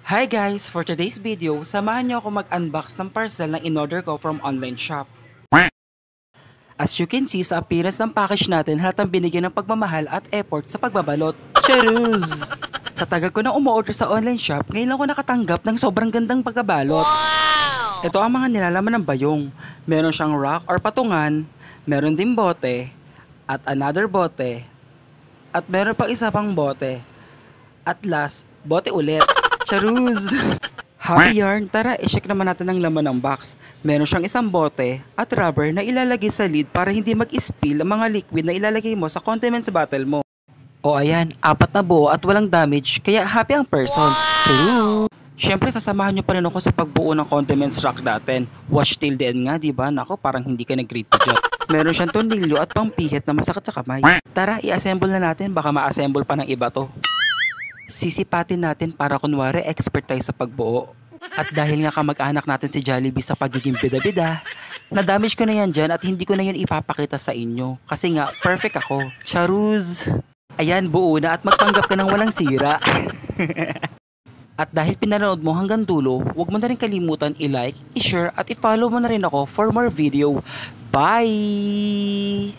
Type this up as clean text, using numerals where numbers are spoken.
Hi guys! For today's video, samahan niyo ako mag-unbox ng parcel na in-order ko from online shop. As you can see sa appearance ng package natin, halatang binigyan ng pagmamahal at effort sa pagbabalot. Charuz! Sa tagal ko na umu-order sa online shop, ngayon ako nakatanggap ng sobrang gandang pagkabalot. Ito ang mga nilalaman ng bayong. Meron siyang rock or patungan, meron din bote, at another bote, at meron pang isa pang bote. At last, bote ulit. Charuz! Happy yarn, tara i-check naman natin ang laman ng box. Meron siyang isang bote at rubber na ilalagay sa lid para hindi mag-spill ang mga liquid na ilalagay mo sa condiments bottle mo. O ayan, 4 na buo at walang damage, kaya happy ang person. Charuz! Siyempre sasamahan nyo pa rin ako sa pagbuo ng condiments rack natin. Watch till the end nga, diba? Nako, parang hindi ka nag-greet to dyan. Meron siyang tornilyo at pangpihit na masakit sa kamay. Tara, i-assemble na natin, baka ma-assemble pa ng iba to. Sisipatin natin para kunwari expert tayo sa pagbuo. At dahil nga kamag-anak natin si Jollibee sa pagiging bida-bida, na-damage ko na yan dyan at hindi ko na yan ipapakita sa inyo. Kasi nga, perfect ako. Charuz! Ayan, buo na at magpanggap ka ng walang sira. At dahil pinanood mo hanggang dulo, huwag mo na rin kalimutan i-like, i-share at i-follow mo na rin ako for more video. Bye!